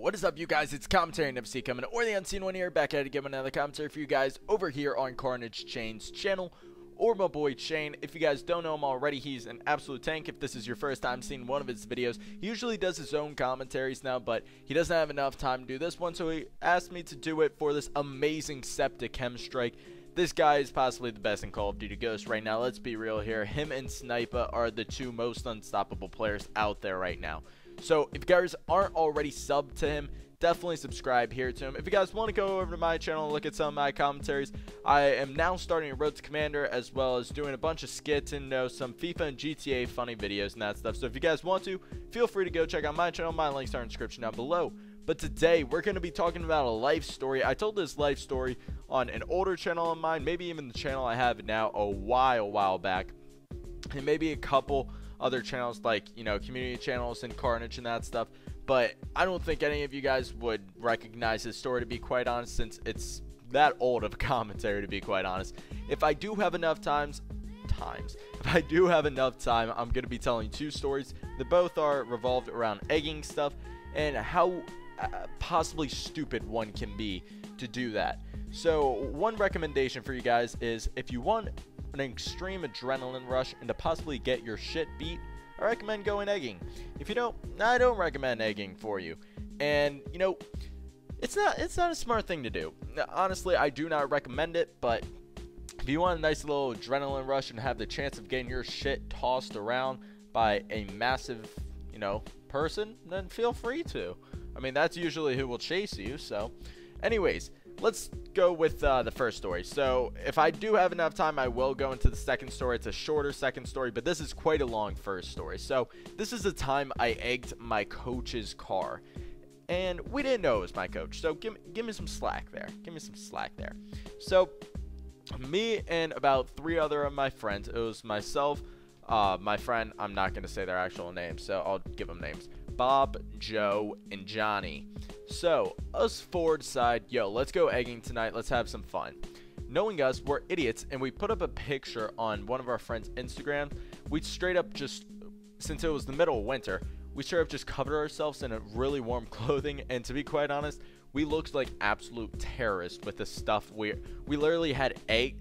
What is up, you guys? It's Commentary and FC coming, or the Unseen One here, back at it again with another commentary for you guys over here on Carnage Chain's channel, or my boy Chain. If you guys don't know him already, he's an absolute tank. If this is your first time seeing one of his videos, he usually does his own commentaries now, but he doesn't have enough time to do this one, so he asked me to do it for this amazing SEPTA KEM strike. This guy is possibly the best in Call of Duty Ghost right now. Let's be real here. Him and Sniper are the two most unstoppable players out there right now. So if you guys aren't already subbed to him, definitely subscribe here to him. If you guys want to go over to my channel and look at some of my commentaries, I am now starting a Road to Commander, as well as doing a bunch of skits and some FIFA and GTA funny videos and that stuff. So if you guys want to, feel free to go check out my channel. My links are in the description down below. But today, we're going to be talking about a life story. I told this life story on an older channel of mine, maybe even the channel I have now a while back, and maybe a couple other channels like, you know, community channels and Carnage and that stuff. But I don't think any of you guys would recognize this story, to be quite honest, since it's that old of a commentary, to be quite honest. If I do have enough time, I'm going to be telling two stories. They both are revolved around egging stuff and how possibly stupid one can be to do that. So one recommendation for you guys is, if you want an extreme adrenaline rush and to possibly get your shit beat, I recommend going egging. If you don't, I don't recommend egging for you. And you know, it's not a smart thing to do. Honestly, I do not recommend it, but if you want a nice little adrenaline rush and have the chance of getting your shit tossed around by a massive, you know, person, then feel free to. I mean, that's usually who will chase you. So anyways, let's go with the first story. So if I do have enough time, I will go into the second story. It's a shorter second story, but this is quite a long first story. So this is the time I egged my coach's car, and we didn't know it was my coach, so give me some slack there. So me and about 3 other of my friends, it was myself, my friend, I'm not going to say their actual names, so I'll give them names: Bob, Joe, and Johnny. So us 4 decide, yo, let's go egging tonight, let's have some fun. Knowing us, we're idiots, and we put up a picture on one of our friends' Instagram. We straight up just, since it was the middle of winter, we straight up just covered ourselves in a really warm clothing, and to be quite honest, we looked like absolute terrorists with the stuff. We literally had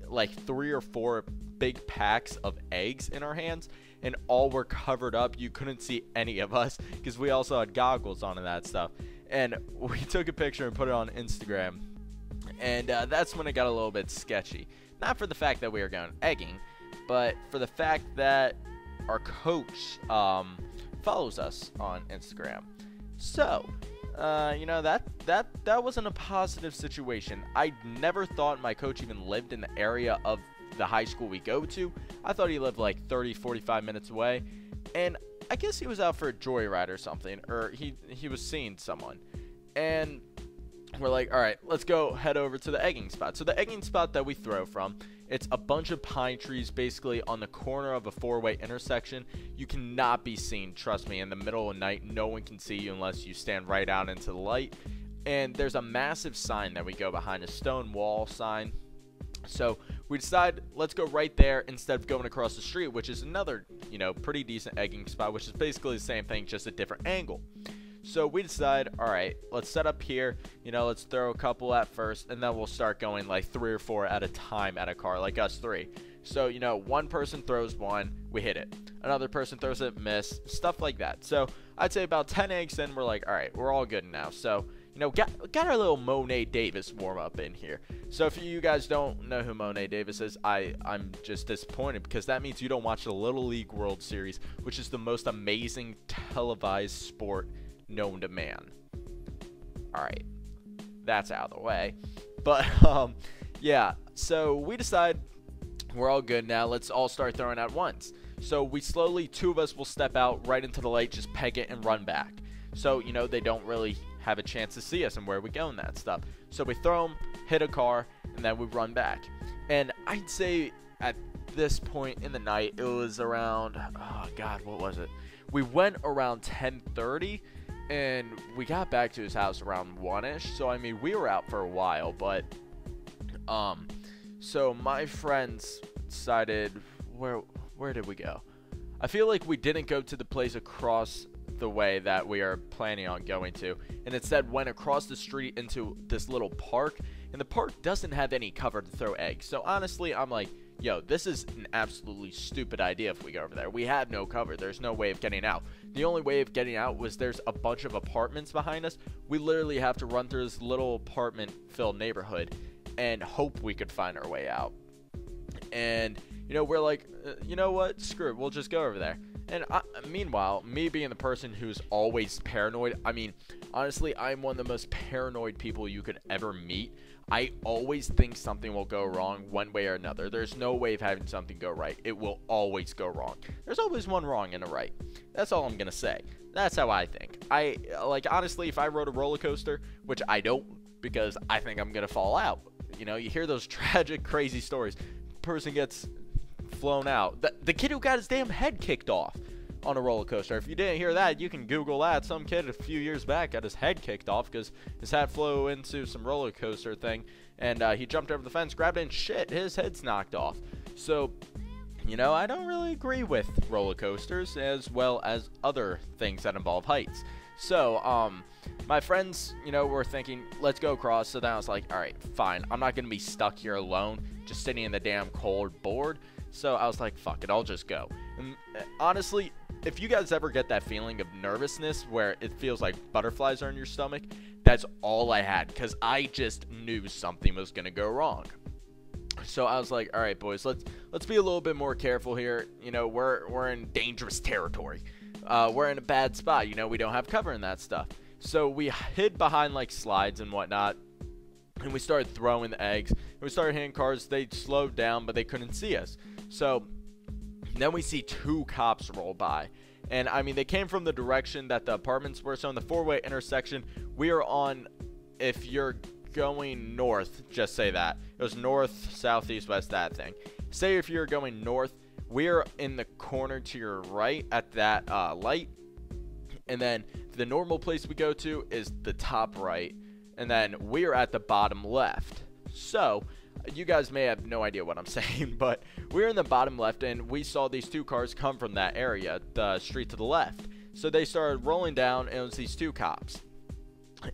like 3 or 4 big packs of eggs in our hands, and all were covered up. You couldn't see any of us because we also had goggles on and that stuff. And we took a picture and put it on Instagram, and that's when it got a little bit sketchy. Not for the fact that we were going egging, but for the fact that our coach follows us on Instagram. So you know, that wasn't a positive situation. I never thought my coach even lived in the area of the high school we go to. I thought he lived like 30-45 minutes away, and I guess he was out for a joyride or something, or he was seeing someone. And we're like, all right, let's go head over to the egging spot. So the egging spot that we throw from, it's a bunch of pine trees basically on the corner of a 4-way intersection. You cannot be seen, trust me. In the middle of the night, no one can see you unless you stand right out into the light. And there's a massive sign that we go behind, a stone wall sign. So we decide, let's go right there instead of going across the street, which is another, you know, pretty decent egging spot, which is basically the same thing, just a different angle. So we decide, all right, let's set up here, you know, let's throw a couple at first, and then we'll start going like 3 or 4 at a time at a car, like us 3. So, you know, one person throws one, we hit it. Another person throws it, miss, stuff like that. So I'd say about 10 eggs in, we're like, all right, we're all good now. So, you know, got our little Monet Davis warm up in here. So if you guys don't know who Monet Davis is, I'm just disappointed, because that means you don't watch the Little League World Series, which is the most amazing televised sport known to man. All right, that's out of the way. But yeah, so we decide we're all good now. Let's all start throwing at once. So we slowly, 2 of us will step out right into the light, just peg it and run back. So, you know, they don't really have a chance to see us and where we go and that stuff. So we throw them, hit a car, and then we run back. And I'd say at this point in the night, it was around, oh God, what was it? We went around 10:30, and we got back to his house around 1-ish. So, I mean, we were out for a while, but, so my friends decided, where did we go? I feel like we didn't go to the place across the way that we are planning on going to, and instead went across the street into this little park, and the park doesn't have any cover to throw eggs. So honestly, I'm like, yo, this is an absolutely stupid idea if we go over there. We have no cover. There's no way of getting out. The only way of getting out was there's a bunch of apartments behind us. We literally have to run through this little apartment-filled neighborhood and hope we could find our way out. And, you know, we're like, you know what? Screw it. We'll just go over there. And meanwhile, me being the person who's always paranoid, I mean, honestly, I'm one of the most paranoid people you could ever meet. I always think something will go wrong one way or another. There's no way of having something go right. It will always go wrong. There's always one wrong and a right. That's all I'm going to say. That's how I think. Like, honestly, if I rode a roller coaster, which I don't because I think I'm going to fall out. You know, you hear those tragic, crazy stories. Person gets flown out. The kid who got his damn head kicked off on a roller coaster. If you didn't hear that, you can Google that. Some kid a few years back got his head kicked off because his hat flew into some roller coaster thing, and he jumped over the fence, grabbed it, and shit, his head's knocked off. So, you know, I don't really agree with roller coasters as well as other things that involve heights. So, my friends, you know, were thinking, let's go across. So then I was like, all right, fine. I'm not going to be stuck here alone, just sitting in the damn cold board. So I was like, fuck it, I'll just go. And honestly, if you guys ever get that feeling of nervousness where it feels like butterflies are in your stomach, that's all I had, because I just knew something was going to go wrong. So I was like, all right, boys, let's be a little bit more careful here. You know, we're in dangerous territory. We're in a bad spot. You know, we don't have cover in that stuff. So we hid behind, like, slides and whatnot, and we started throwing the eggs. And we started hitting cars. They slowed down, but they couldn't see us. So then we see two cops roll by. And, I mean, they came from the direction that the apartments were. So in the four-way intersection, we are on, if you're going north, just say that. It was north, south, east, west, that thing. Say if you're going north, we're in the corner to your right at that light. And then the normal place we go to is the top right. And then we're at the bottom left. So you guys may have no idea what I'm saying, but we're in the bottom left, and we saw these two cars come from that area, the street to the left. So they started rolling down, and it was these two cops.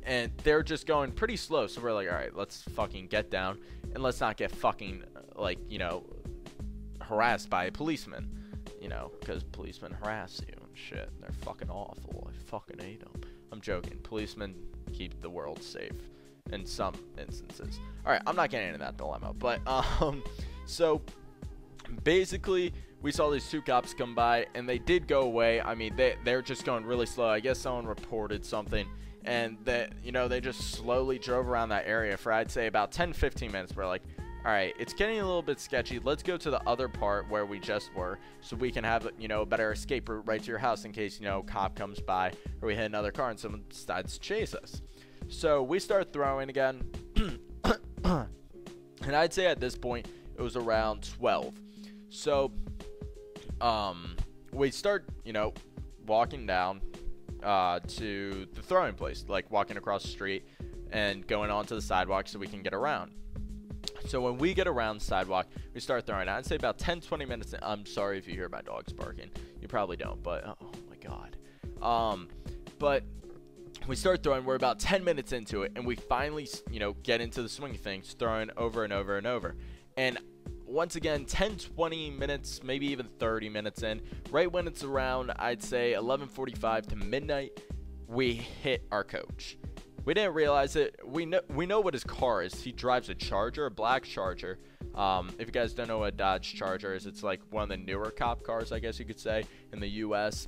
And they're just going pretty slow. So we're like, all right, let's fucking get down, and let's not get fucking, like, you know, harassed by a policeman. You know, because policemen harass you and shit. And they're fucking awful. I fucking hate them. I'm joking. Policemen keep the world safe in some instances. All right, I'm not getting into that dilemma, but so basically we saw these two cops come by, and they did go away. I mean, they're just going really slow. I guess someone reported something, and they just slowly drove around that area for, I'd say, about 10-15 minutes. We're like, all right, it's getting a little bit sketchy. Let's go to the other part where we just were, so we can have, you know, a better escape route right to your house in case, you know, cop comes by or we hit another car and someone decides to chase us. So we start throwing again, and I'd say at this point it was around 12. So we start, you know, walking down to the throwing place, like walking across the street and going onto the sidewalk so we can get around. So when we get around the sidewalk, we start throwing. I'd say about 10-20 minutes in. I'm sorry if you hear my dogs barking. You probably don't, but oh my god. But we start throwing. We're about 10 minutes into it, and we finally, you know, get into the swing of things, throwing over and over and over. And once again, 10-20 minutes, maybe even 30 minutes in, right when it's around, I'd say 11:45 to midnight, we hit our coach. We didn't realize it. We know what his car is. He drives a Charger, a black Charger. If you guys don't know what a Dodge Charger is, it's like one of the newer cop cars, I guess you could say, in the U.S.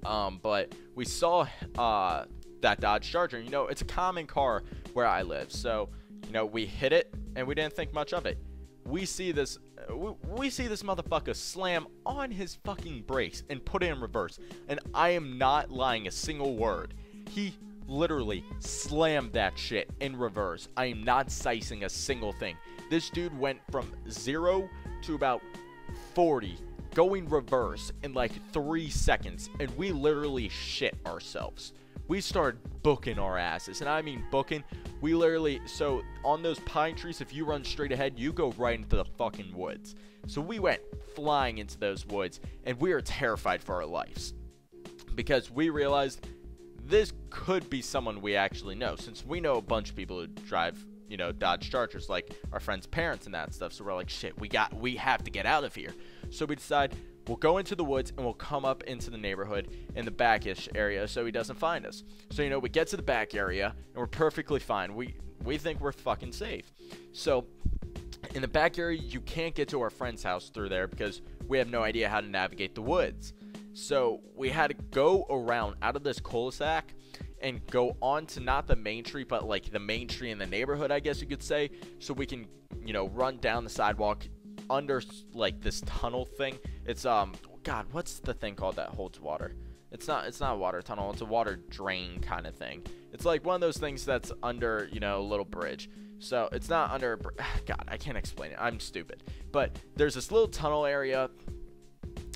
But we saw that Dodge Charger. You know, it's a common car where I live. So, you know, we hit it, and we didn't think much of it. We see this motherfucker slam on his fucking brakes and put it in reverse. And I am not lying a single word. He literally slammed that shit in reverse. I am not sizing a single thing. This dude went from 0 to about 40 going reverse in like 3 seconds, and we literally shit ourselves. We started booking our asses, and I mean booking. We literally, so on those pine trees, if you run straight ahead, you go right into the fucking woods. So we went flying into those woods, and we are terrified for our lives. because we realized this could be someone we actually know, since we know a bunch of people who drive, you know, Dodge Chargers, like our friends' parents and that stuff. So we're like, shit, we have to get out of here. So we decide we'll go into the woods and we'll come up into the neighborhood in the backish area so he doesn't find us. So, you know, we get to the back area and we're perfectly fine. We think we're fucking safe. So in the back area, you can't get to our friend's house through there because we have no idea how to navigate the woods. So we had to go around out of this cul-de-sac and go on to not the main street, but like the main street in the neighborhood, I guess you could say, so we can, you know, run down the sidewalk under like this tunnel thing. It's God, what's the thing called that holds water? It's not a water tunnel, it's a water drain kind of thing. It's like one of those things that's under, you know, a little bridge. So it's not under God, I can't explain it, I'm stupid. But there's this little tunnel area,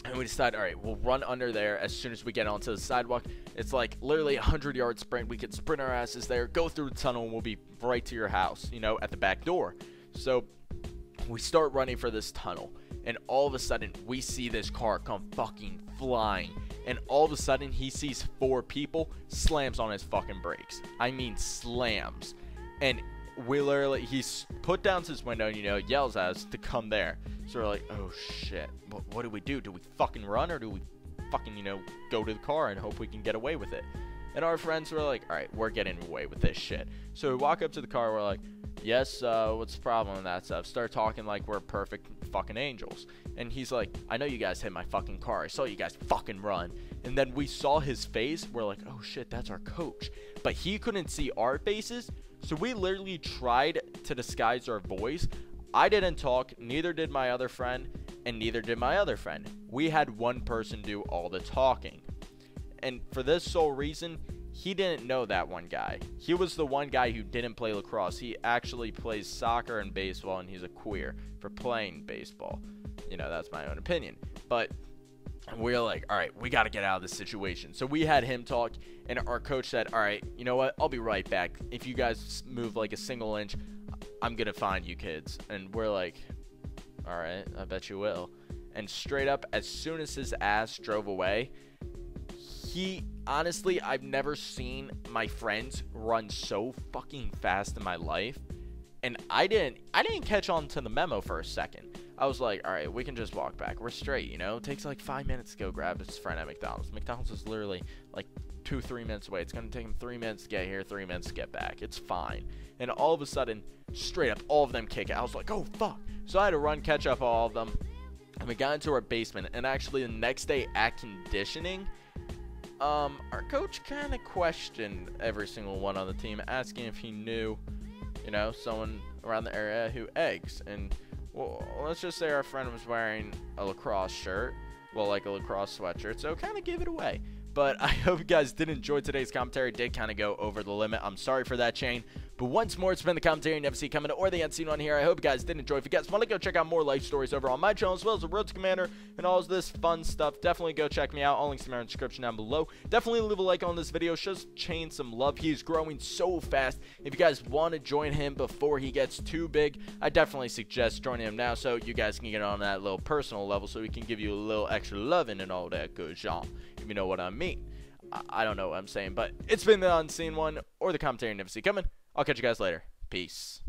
and we decide, all right, we'll run under there as soon as we get onto the sidewalk. It's like literally a 100-yard sprint. We could sprint our asses there, go through the tunnel, and we'll be right to your house, you know, at the back door. So we start running for this tunnel, and all of a sudden, we see this car come fucking flying. And all of a sudden, he sees 4 people, slams on his fucking brakes. I mean, slams. And we literally, he's put down his window and, you know, yells at us to come there. So we're like, oh shit, what do we do? Do we fucking run, or do we fucking, you know, go to the car and hope we can get away with it? And our friends were like, all right, we're getting away with this shit. So we walk up to the car, we're like, yes, what's the problem with that stuff? Start talking like we're perfect fucking angels. And he's like, I know you guys hit my fucking car. I saw you guys fucking run. And then we saw his face. We're like, oh shit, that's our coach. But he couldn't see our faces. So we literally tried to disguise our voice. I didn't talk, neither did my other friend, and neither did my other friend. We had one person do all the talking. And for this sole reason, he didn't know that one guy. He was the one guy who didn't play lacrosse. He actually plays soccer and baseball, and he's a queer for playing baseball. You know, that's my own opinion. But we're like, all right, we got to get out of this situation. So we had him talk, and our coach said, all right, you know what? I'll be right back. If you guys move like a single inch, I'm going to find you kids. And we're like, all right, I bet you will. And straight up, as soon as his ass drove away, honestly, I've never seen my friends run so fucking fast in my life. And I didn't catch on to the memo for a second. I was like, all right, we can just walk back. We're straight, you know? It takes like 5 minutes to go grab his friend at McDonald's. McDonald's is literally like 2-3 minutes away. It's going to take him 3 minutes to get here, 3 minutes to get back. It's fine. And all of a sudden, straight up, all of them kick it. I was like, oh, fuck. So I had to run, catch up all of them. And we got into our basement. And actually, the next day at conditioning, our coach kind of questioned every single one on the team, asking if he knew, you know, someone around the area who eggs. And well, let's just say our friend was wearing a lacrosse shirt, well, like a lacrosse sweatshirt, so kind of give it away. But I hope you guys did enjoy today's commentary. It did kind of go over the limit. I'm sorry for that, Shane. But once more, it's been the commentary you never see coming, or the unseen one here. I hope you guys did enjoy. If you guys want to go check out more life stories over on my channel, as well as the Road to Commander and all of this fun stuff, definitely go check me out. All links in the description down below. Definitely leave a like on this video. Show Shane some love. He's growing so fast. If you guys want to join him before he gets too big, I definitely suggest joining him now so you guys can get on that little personal level, so he can give you a little extra loving and all that good junk, if you know what I mean. I don't know what I'm saying, but it's been the unseen one, or the commentary you never see coming. I'll catch you guys later. Peace.